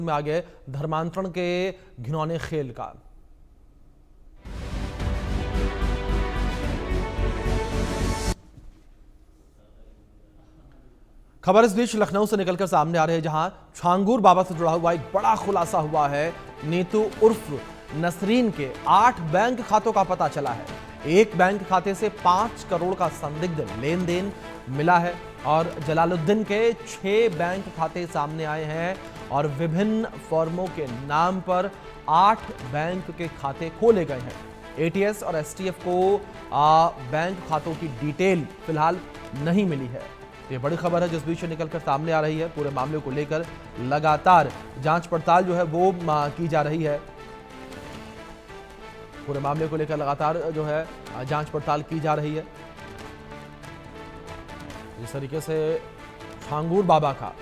में आ गए धर्मांतरण के घिनौने खेल का। खबर इस बीच लखनऊ से निकलकर सामने आ रही है, जहां छांगूर बाबा से जुड़ा हुआ एक बड़ा खुलासा हुआ है। नीतू उर्फ नसरीन के 8 बैंक खातों का पता चला है। एक बैंक खाते से 5 करोड़ का संदिग्ध लेन देन मिला है और जलालुद्दीन के 6 बैंक खाते सामने आए हैं और विभिन्न फर्मों के नाम पर 8 बैंक के खाते खोले गए हैं। एटीएस और एसटीएफ को बैंक खातों की डिटेल फिलहाल नहीं मिली है। ये बड़ी खबर है जिस बीच निकलकर सामने आ रही है। पूरे मामले को लेकर लगातार जांच पड़ताल जो है वो की जा रही है। पूरे मामले को लेकर लगातार जो है जांच पड़ताल की जा रही है। इस तरीके से छांगूर बाबा का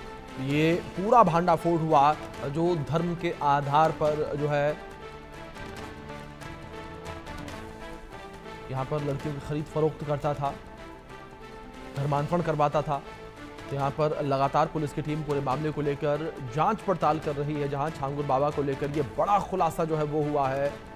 ये पूरा भांडाफोड़ हुआ, जो धर्म के आधार पर जो है यहां पर लड़कियों की खरीद फरोख्त करता था, धर्मांतरण करवाता था। यहां पर लगातार पुलिस की टीम पूरे मामले को लेकर जांच पड़ताल कर रही है, जहां छांगूर बाबा को लेकर ये बड़ा खुलासा जो है वो हुआ है।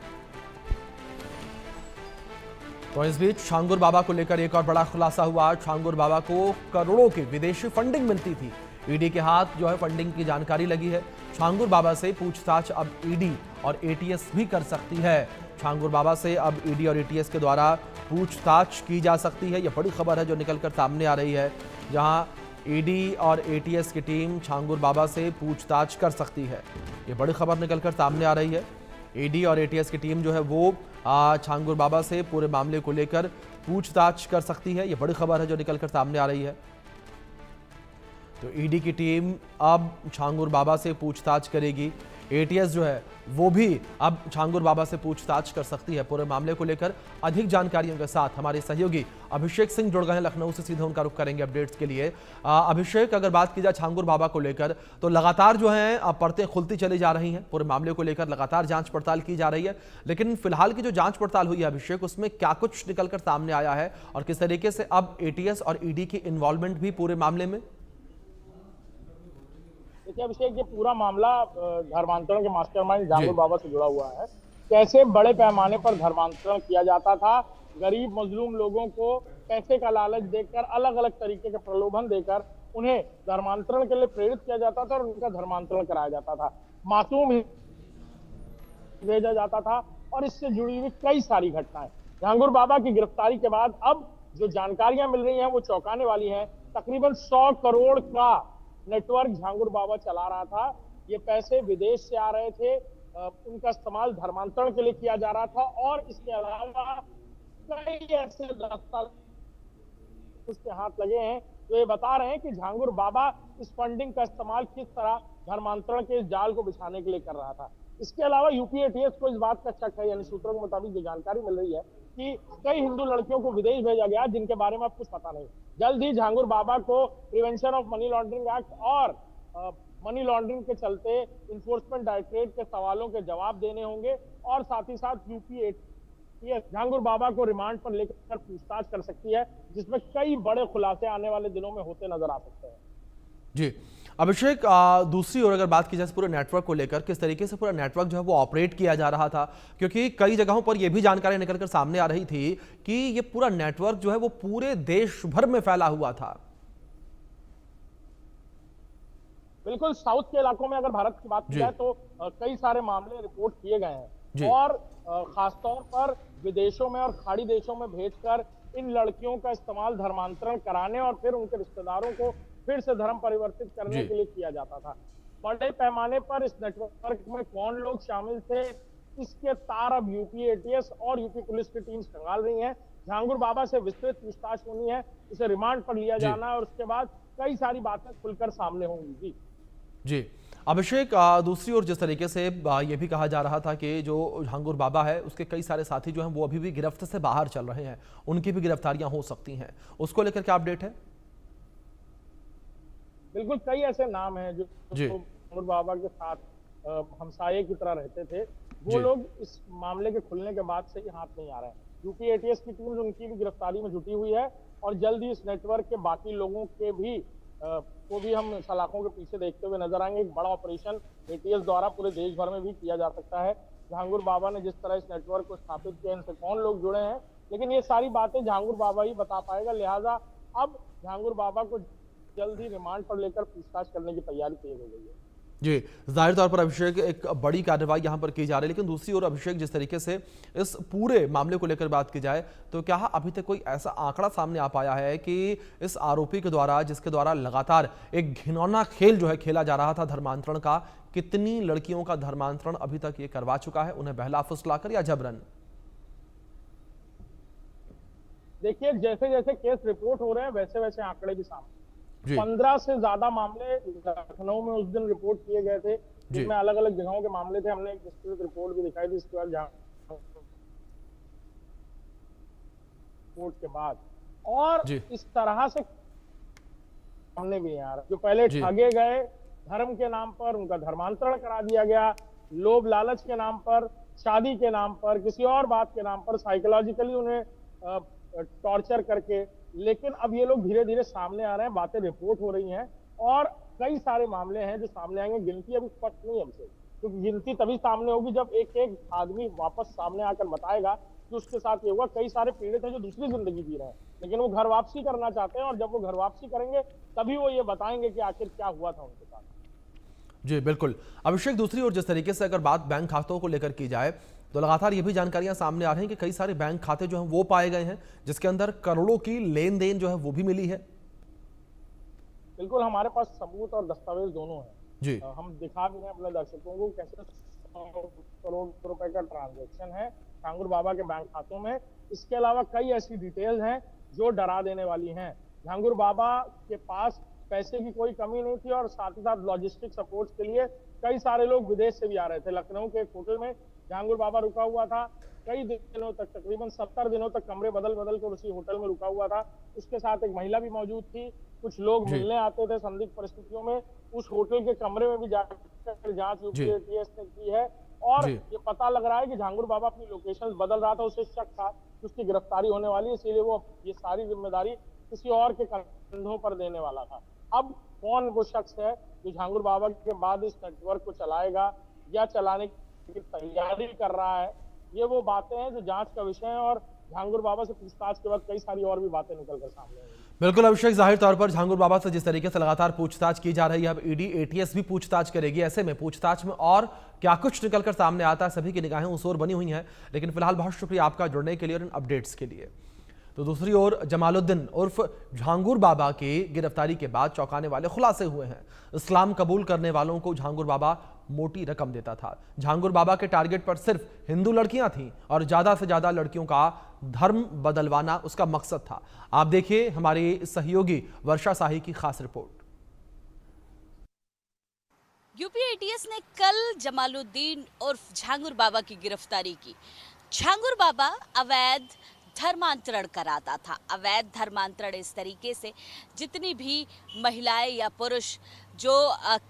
तो इस बीच छांगूर बाबा को लेकर एक और बड़ा खुलासा हुआ। छांगूर बाबा को करोड़ों की विदेशी फंडिंग मिलती थी। ईडी के हाथ जो है फंडिंग की जानकारी लगी है। छांगूर बाबा से पूछताछ अब ईडी और एटीएस भी कर सकती है। छांगूर बाबा से अब ईडी और एटीएस के द्वारा पूछताछ की जा सकती है। यह बड़ी खबर है जो निकलकर सामने आ रही है, जहां ईडी और एटीएस की टीम छांगूर बाबा से पूछताछ कर सकती है। यह बड़ी खबर निकलकर सामने आ रही है। ईडी और एटीएस की टीम जो है वो छांगूर बाबा से पूरे मामले को लेकर पूछताछ कर सकती है। यह बड़ी खबर है जो निकलकर सामने आ रही है। तो ईडी की टीम अब छांगूर बाबा से पूछताछ करेगी। एटीएस जो है वो भी अब छांगूर बाबा से पूछताछ कर सकती है। पूरे मामले को लेकर अधिक जानकारियों के साथ हमारे सहयोगी अभिषेक सिंह जुड़ गए हैं लखनऊ से। सीधे उनका रुख करेंगे अपडेट्स के लिए। अभिषेक, अगर बात की जाए छांगूर बाबा को लेकर तो लगातार जो है परतें खुलती चली जा रही हैं। पूरे मामले को लेकर लगातार जांच पड़ताल की जा रही है, लेकिन फिलहाल की जो जांच पड़ताल हुई है अभिषेक, उसमें क्या कुछ निकलकर सामने आया है और किस तरीके से अब एटीएस और ईडी की इन्वॉल्वमेंट भी पूरे मामले में? देखिए अभिषेक, ये पूरा मामला धर्मांतरण के मास्टरमाइंड छांगूर बाबा से जुड़ा हुआ है। कैसे बड़े पैमाने पर धर्मांतरण किया जाता था, गरीब मजलूम लोगों को पैसे का लालच देकर, अलग अलग तरीके के प्रलोभन देकर उन्हें धर्मांतरण के लिए प्रेरित किया जाता था और उनका धर्मांतरण कराया जाता था। मासूम ही भेजा जाता था और इससे जुड़ी हुई कई सारी घटनाएं। छांगूर बाबा की गिरफ्तारी के बाद अब जो जानकारियां मिल रही हैं वो चौंकाने वाली हैं। तकरीबन 100 करोड़ का नेटवर्क छांगूर बाबा चला रहा था। ये पैसे विदेश से आ रहे थे, उनका इस्तेमाल धर्मांतरण के लिए किया जा रहा था और इसके अलावा कई ऐसे दस्तावेज उसके हाथ लगे हैं जो ये बता रहे हैं कि छांगूर बाबा इस फंडिंग का इस्तेमाल किस तरह धर्मांतरण के इस जाल को बिछाने के लिए कर रहा था। इसके अलावा यूपी एटीएस को इस बात का शक है, यानी सूत्रों के मुताबिक जो जानकारी मिल रही है कि कई हिंदू लड़कियों को विदेश भेजा गया जिनके बारे में अब कुछ पता नहीं। जल्द ही छांगूर बाबा को prevention of money laundering act और मनी लॉन्ड्रिंग के चलते इन्फोर्समेंट डायरेक्टरेट के सवालों के जवाब देने होंगे और साथ ही साथ यूपी एटीएस छांगूर बाबा को रिमांड पर लेकर पूछताछ कर सकती है, जिसमें कई बड़े खुलासे आने वाले दिनों में होते नजर आ सकते हैं। जी अभिषेक, दूसरी ओर अगर बात की जाए पूरे नेटवर्क को लेकर, किस तरीके से पूरा नेटवर्क जो है वो ऑपरेट किया जा रहा था, क्योंकि कई जगहों पर यह भी जानकारी निकलकर सामने आ रही थी कि ये पूरा नेटवर्क जो है वो पूरे देश भर में फैला हुआ था। बिल्कुल, साउथ के इलाकों में अगर भारत की बात की जाए तो कई सारे मामले रिपोर्ट किए गए हैं और खासतौर पर विदेशों में और खाड़ी देशों में भेजकर इन लड़कियों का इस्तेमाल धर्मांतरण कराने और फिर उनके रिश्तेदारों को फिर से धर्म परिवर्तित करने के लिए किया जाता था। बड़े पैमाने पर इस नेटवर्क में कौन लोग शामिल थे, इसके तार अब यूपी एटीएस और यूपी पुलिस की टीम खंगाल रही है। छांगूर बाबा से विस्तृत पूछताछ होनी है, इसे रिमांड पर लिया जाना है और उसके बाद कई सारी बातें खुलकर सामने होंगी। जी अभिषेक, दूसरी ओर जिस तरीके से यह भी कहा जा रहा था कि जो छांगूर बाबा है उसके कई सारे साथी जो हैं वो अभी भी गिरफ्त से बाहर चल रहे हैं, उनकी भी गिरफ्तारियां हो सकती हैं, उसको लेकर क्या अपडेट है? बिल्कुल, कई ऐसे नाम हैं जो छांगूर बाबा के साथ हमसाये की तरह रहते थे। वो लोग इस मामले के खुलने के बाद से ही हाथ नहीं आ रहे हैं। यूपी एटीएस की टीम उनकी भी गिरफ्तारी में जुटी हुई है और जल्द ही इस नेटवर्क के बाकी लोगों के भी को भी हम सलाखों के पीछे देखते हुए नजर आएंगे। एक बड़ा ऑपरेशन एटीएस द्वारा पूरे देश भर में भी किया जा सकता है। झांगुर बाबा ने जिस तरह इस नेटवर्क को स्थापित किया, इनसे कौन लोग जुड़े हैं, लेकिन ये सारी बातें झांगुर बाबा ही बता पाएगा। लिहाजा अब झांगुर बाबा को जल्द ही रिमांड पर लेकर पूछताछ करने की तैयारी तेज हो गई है। जी, जाहिर तौर पर अभिषेक एक बड़ी कार्रवाई यहां पर की जा रही है, लेकिन दूसरी ओर अभिषेक जिस तरीके से इस पूरे मामले को लेकर बात की जाए तो क्या अभी तक कोई ऐसा आंकड़ा सामने आ पाया है कि इस आरोपी के द्वारा, जिसके द्वारा लगातार एक घिनौना खेल जो है खेला जा रहा था धर्मांतरण का, कितनी लड़कियों का धर्मांतरण अभी तक ये करवा चुका है, उन्हें बहला फुसलाकर या जबरन? देखिए, जैसे जैसे केस रिपोर्ट हो रहे हैं वैसे वैसे आंकड़े भी सामने। 15 से ज्यादा मामले लखनऊ में उस दिन रिपोर्ट किए गए थे, जिसमें अलग अलग जगहों के मामले थे। हमने एक विस्तृत रिपोर्ट भी दिखाई थी इसके बाद रिपोर्ट के बाद, और इस तरह से सामने भी यार जो पहले ठगे गए धर्म के नाम पर, उनका धर्मांतरण करा दिया गया, लोभ लालच के नाम पर, शादी के नाम पर, किसी और बात के नाम पर, साइकोलॉजिकली उन्हें टॉर्चर करके। लेकिन अब ये लोग धीरे धीरे सामने आ रहे हैं, बातें रिपोर्ट हो रही हैं, और कई सारे मामले हैं जो सामने आएंगे। गिनती अभी स्पष्ट नहीं है हमसे, क्योंकि गिनती तभी सामने होगी जब एक एक आदमी वापस सामने आकर बताएगा कि उसके साथ ये हुआ। कई सारे पीड़ित हैं जो दूसरी जिंदगी जी रहे हैं, लेकिन वो घर वापसी करना चाहते हैं, और जब वो घर वापसी करेंगे तभी वो ये बताएंगे कि आखिर क्या हुआ था उनके साथ। जी बिल्कुल अभिषेक, दूसरी ओर जिस तरीके से अगर बात बैंक खातों को लेकर की जाए तो लगातार ये भी जानकारियां सामने आ रही हैं कि कई सारे बैंक खाते जो हैं वो पाए गए हैं, जिसके अंदर करोड़ों की लेन देन जो है वो भी मिली है। बिल्कुल, हमारे पास सबूत और दस्तावेज दोनों हैं जी। हम दिखा भी रहे हैं अपने दर्शकों को कैसे 100 करोड़ रुपए का ट्रांजैक्शन है झांगुर बाबा के बैंक खातों में। इसके अलावा कई ऐसी डिटेल्स हैं जो डरा देने वाली हैं। झांगुर बाबा के पास पैसे की कोई कमी नहीं थी, और साथ ही साथ लॉजिस्टिक सपोर्ट के लिए कई सारे लोग विदेश से भी आ रहे थे। लखनऊ के एक होटल में झांगुर बाबा रुका हुआ था कई दिनों तक, तकरीबन 70 दिनों तक कमरे बदल बदल कर उसी होटल में रुका हुआ था। उसके साथ एक महिला भी मौजूद थी। कुछ लोग मिलने आते थे संदिग्ध परिस्थितियों में। उस होटल के कमरे में भी जाकर जांच यूपी एटीएस ने की है, और ये पता लग रहा है कि झांगुर बाबा अपनी लोकेशन बदल रहा था। उसे शक था कि उसकी गिरफ्तारी होने वाली है, इसीलिए वो ये सारी जिम्मेदारी किसी और के कंधों पर देने वाला था। अब कौन वो शख्स है जो झांगुर बाबा के बाद इस नेटवर्क को चलाएगा या चलाने की तैयारी कर रहा है, ये वो बातें हैं जो जांच का विषय है, और झांगुर बाबा से पूछताछ के बाद कई सारी और भी बातें निकल कर सामने आएंगी। बिल्कुल अभिषेक, जाहिर तौर पर झांगुर बाबा से जिस तरीके से लगातार पूछताछ की जा रही है, अब ईडी एटीएस भी पूछताछ करेगी। ऐसे में पूछताछ में और क्या कुछ निकलकर सामने आता है, सभी की निगाहें उस ओर बनी हुई हैं। लेकिन फिलहाल बहुत शुक्रिया आपका जुड़ने के लिए और इन अपडेट्स के लिए। तो दूसरी ओर जमालुद्दीन उर्फ झांगुर बाबा की गिरफ्तारी के बाद चौंकाने वाले खुलासे हुए हैं। इस्लाम कबूल करने वालों को झांगुर बाबा मोटी रकम देता था। झांगुर बाबा के टारगेट पर सिर्फ हिंदू लड़कियां थीं और ज्यादा से ज्यादा लड़कियों का धर्म बदलवाना उसका मकसद था। आप देखिए हमारी सहयोगी वर्षा शाही की खास रिपोर्ट। यूपी एटीएस ने कल जमालुद्दीन उर्फ झांगुर बाबा की गिरफ्तारी की। झांगुर बाबा अवैध धर्मांतरण कराता था। अवैध धर्मांतरण इस तरीके से जितनी भी महिलाएं या पुरुष जो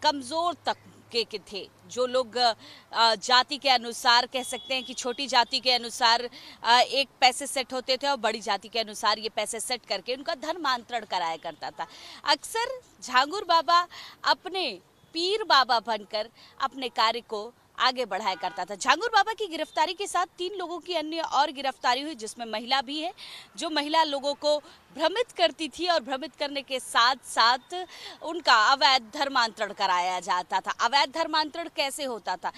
कमजोर तबके के थे, जो लोग जाति के अनुसार कह सकते हैं कि छोटी जाति के अनुसार एक पैसे सेट होते थे और बड़ी जाति के अनुसार ये पैसे सेट करके उनका धर्मांतरण कराया करता था। अक्सर झांगुर बाबा अपने पीर बाबा बनकर अपने कार्य को आगे बढ़ाया करता था। झांगुर बाबा की गिरफ्तारी के साथ 3 लोगों की अन्य और गिरफ्तारी हुई, जिसमें महिला भी है, जो महिला लोगों को भ्रमित करती थी और भ्रमित करने के साथ साथ उनका अवैध धर्मांतरण कराया जाता था। अवैध धर्मांतरण कैसे होता था?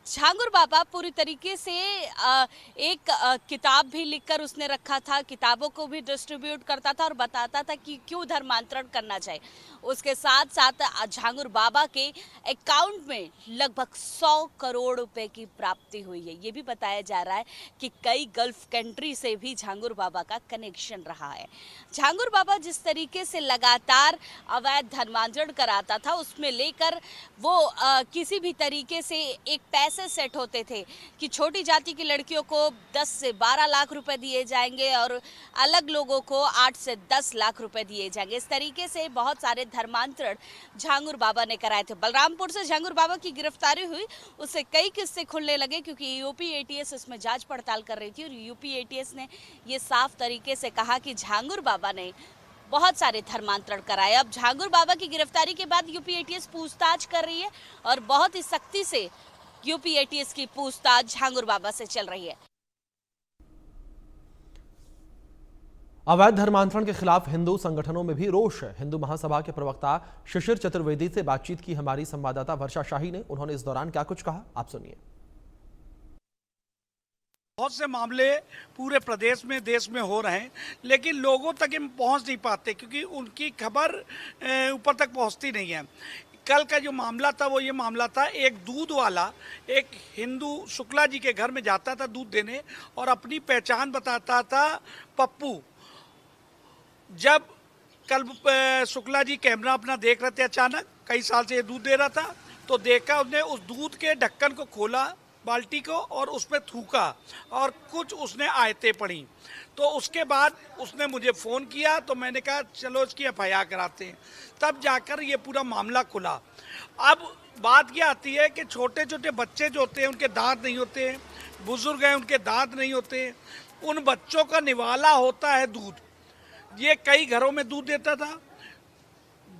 झांगुर बाबा पूरी तरीके से एक किताब भी लिखकर उसने रखा था, किताबों को भी डिस्ट्रीब्यूट करता था और बताता था कि क्यों धर्मांतरण करना चाहिए। उसके साथ साथ झांगुर बाबा के अकाउंट में लगभग 100 करोड़ रुपए की प्राप्ति हुई है। ये भी बताया जा रहा है कि कई गल्फ कंट्री से भी झांगुर बाबा का कनेक्शन रहा है। झांगुर बाबा जिस तरीके से लगातार अवैध धर्मांतरण कराता था, उसमें लेकर वो किसी भी तरीके से एक पैसे सेट होते थे कि छोटी जाति की लड़कियों को 10 से 12 लाख रुपए दिए जाएंगे और अलग लोगों को 8 से 10 लाख रुपए दिए जाएंगे। इस तरीके से बहुत सारे धर्मांतरण झांगुर बाबा ने कराए थे। बलरामपुर से झांगुर बाबा की गिरफ्तारी हुई, उससे कई किस्से खुलने लगे क्योंकि यूपी एटीएस इसमें जांच पड़ताल कर रही थी और यूपी एटीएस ने ये साफ तरीके से कहा कि झांगुर बाबा ने बहुत सारे धर्मांतरण कराए। अब झांगुर बाबा की गिरफ्तारी के बाद यूपी एटीएस पूछताछ कर रही है और बहुत ही सख्ती से यूपी एटीएस की पूछताछ झांगुर बाबा से चल रही है। अवैध धर्मांतरण के खिलाफ हिंदू संगठनों में भी रोष है। हिंदू महासभा के प्रवक्ता शिशिर चतुर्वेदी से बातचीत की हमारी संवाददाता वर्षा शाही ने। उन्होंने इस दौरान क्या कुछ कहा, आप सुनिए। बहुत से मामले पूरे प्रदेश में, देश में हो रहे हैं, लेकिन लोगों तक ये पहुंच नहीं पाते क्योंकि उनकी खबर ऊपर तक पहुंचती नहीं है। कल का जो मामला था वो ये मामला था, एक दूध वाला एक हिंदू शुक्ला जी के घर में जाता था दूध देने और अपनी पहचान बताता था पप्पू। जब कल शुक्ला जी कैमरा अपना देख रहे थे, अचानक कई साल से ये दूध दे रहा था, तो देखा उसने उस दूध के ढक्कन को खोला बाल्टी को और उसमें थूका और कुछ उसने आयतें पढ़ी। तो उसके बाद उसने मुझे फ़ोन किया तो मैंने कहा चलो इसकी एफआईआर कराते हैं। तब जाकर ये पूरा मामला खुला। अब बात क्या आती है कि छोटे छोटे बच्चे जो होते हैं उनके दांत नहीं होते, बुजुर्ग हैं उनके दांत नहीं होते, उन बच्चों का निवाला होता है दूध। ये कई घरों में दूध देता था।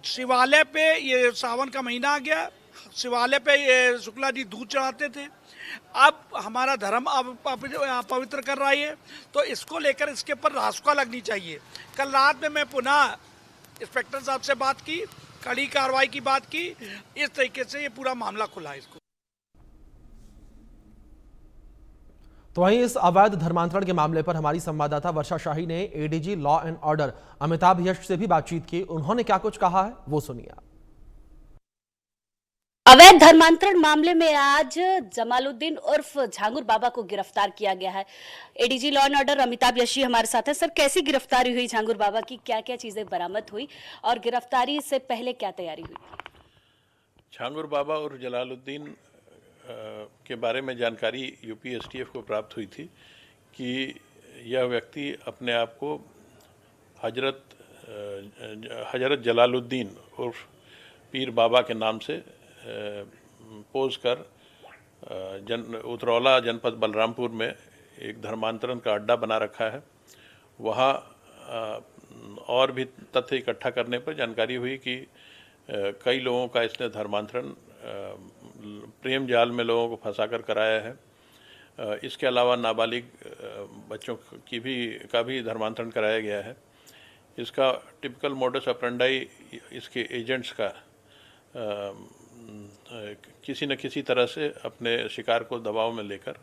शिवालय पे, ये सावन का महीना आ गया, शिवालय पे ये शुक्ला जी दूध चढ़ाते थे। अब हमारा धर्म अब पवित्र कर रहा है, तो इसको लेकर इसके ऊपर रासुका लगनी चाहिए। कल रात में मैं पुनः इंस्पेक्टर साहब से बात की, कड़ी कार्रवाई की बात की। इस तरीके से ये पूरा मामला खुला है। इसको तो वहीं इस अवैध धर्मांतरण के मामले पर हमारी संवाददाता वर्षा शाही ने ADG law and order Amitabh Yash से भी बातचीत की। उन्होंने क्या कुछ कहा है वो सुनिए। अवैध धर्मांतरण मामले में आज जमालुद्दीन उर्फ झांगुर बाबा को गिरफ्तार किया गया है। ADG law and order Amitabh Yeshi हमारे साथ है। सर, कैसी गिरफ्तारी हुई झांगुर बाबा की, क्या क्या चीजें बरामद हुई और गिरफ्तारी से पहले क्या तैयारी हुई? झांगुर बाबा और जलालुद्दीन के बारे में जानकारी यूपी एसटीएफ को प्राप्त हुई थी कि यह व्यक्ति अपने आप को हजरत जलालुद्दीन उर्फ पीर बाबा के नाम से पोज कर उतरौला जनपद बलरामपुर में एक धर्मांतरण का अड्डा बना रखा है। वहाँ और भी तथ्य इकट्ठा करने पर जानकारी हुई कि कई लोगों का इसने धर्मांतरण प्रेम जाल में लोगों को फंसाकर कराया है। इसके अलावा नाबालिग बच्चों का भी धर्मांतरण कराया गया है। इसका टिपिकल मोडस ऑपरेंडाई इसके एजेंट्स का किसी न किसी तरह से अपने शिकार को दबाव में लेकर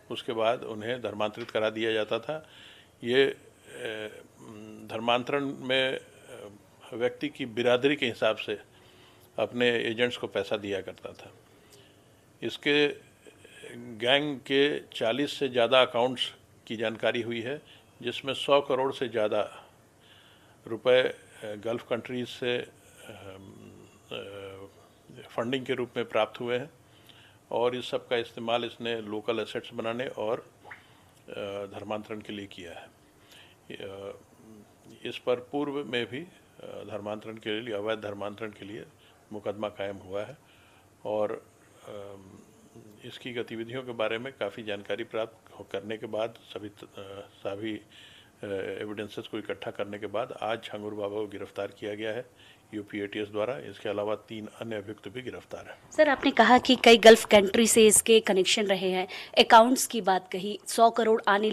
उसके बाद उन्हें धर्मांतरित करा दिया जाता था। ये धर्मांतरण में व्यक्ति की बिरादरी के हिसाब से अपने एजेंट्स को पैसा दिया करता था। इसके गैंग के 40 से ज़्यादा अकाउंट्स की जानकारी हुई है, जिसमें 100 करोड़ से ज़्यादा रुपए गल्फ़ कंट्रीज से फंडिंग के रूप में प्राप्त हुए हैं और इस सब का इस्तेमाल इसने लोकल एसेट्स बनाने और धर्मांतरण के लिए किया है। इस पर पूर्व में भी धर्मांतरण के लिए, अवैध धर्मांतरण के लिए मुकदमा कायम हुआ है और इसकी गतिविधियों के बारे में काफ़ी जानकारी प्राप्त करने के बाद सभी एविडेंसेस को इकट्ठा करने के बाद आज झांगुर बाबा को गिरफ्तार किया गया है यूपी एटीएस द्वारा। इसके अलावा 3 अन्य अभियुक्त भी गिरफ्तार हैं। सर, आपने कहा कि कई गल्फ कंट्री से इसके कनेक्शन रहे हैं, अकाउंट्स की बात कही, 100 करोड़ आने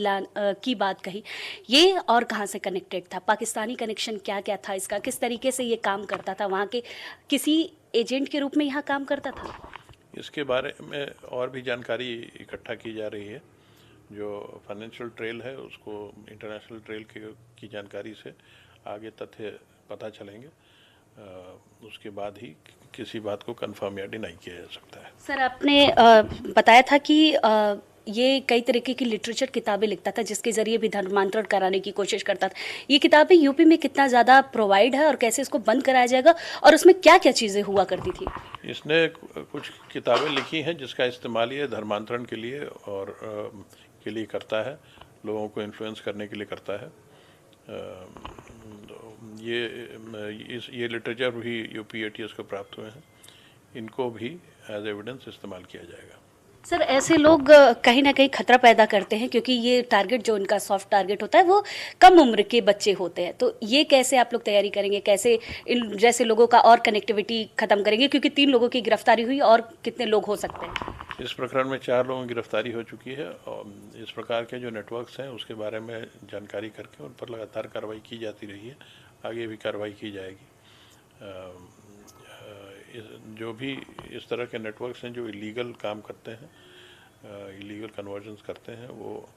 की बात कही, ये और कहाँ से कनेक्टेड था? पाकिस्तानी कनेक्शन क्या क्या था इसका? किस तरीके से ये काम करता था? वहाँ के किसी एजेंट के रूप में यहाँ काम करता था? इसके बारे में और भी जानकारी इकट्ठा की जा रही है। जो फाइनेंशियल ट्रेल है उसको इंटरनेशनल ट्रेल की जानकारी से आगे तथ्य पता चलेंगे। उसके बाद ही किसी बात को कंफर्म या डिनाई किया जा सकता है। सर, आपने बताया था कि ये कई तरीके की लिटरेचर किताबें लिखता था जिसके जरिए भी धर्मांतरण कराने की कोशिश करता था। ये किताबें यूपी में कितना ज़्यादा प्रोवाइड है और कैसे इसको बंद कराया जाएगा और उसमें क्या क्या चीज़ें हुआ करती थी? इसने कुछ किताबें लिखी हैं जिसका इस्तेमाल ये धर्मांतरण के लिए और के लिए करता है, लोगों को इन्फ्लुएंस करने के लिए करता है। ये लिटरेचर भी यूपी एटीएस को प्राप्त हुए हैं। इनको भी एज एविडेंस इस्तेमाल किया जाएगा। सर ऐसे लोग कहीं ना कहीं खतरा पैदा करते हैं, क्योंकि ये टारगेट जो इनका सॉफ्ट टारगेट होता है वो कम उम्र के बच्चे होते हैं। तो ये कैसे आप लोग तैयारी करेंगे, कैसे इन जैसे लोगों का और कनेक्टिविटी खत्म करेंगे, क्योंकि 3 लोगों की गिरफ्तारी हुई और कितने लोग हो सकते हैं? इस प्रकरण में 4 लोगों की गिरफ्तारी हो चुकी है और इस प्रकार के जो नेटवर्क्स हैं उसके बारे में जानकारी करके उन पर लगातार कार्रवाई की जाती रही है, आगे भी कार्रवाई की जाएगी। जो भी इस तरह के नेटवर्क्स हैं जो इलीगल काम करते हैं, इलीगल कन्वर्जन्स करते हैं, वो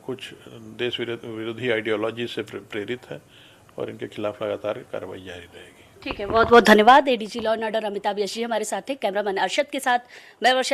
कुछ देश विरोधी आइडियोलॉजी से प्रेरित है और इनके खिलाफ लगातार कार्रवाई जारी रहेगी। ठीक है, बहुत बहुत धन्यवाद। ADG law and order Amitabh Yash ji हमारे साथ थे। कैमरामैन अरशद के साथ मैं वर्षा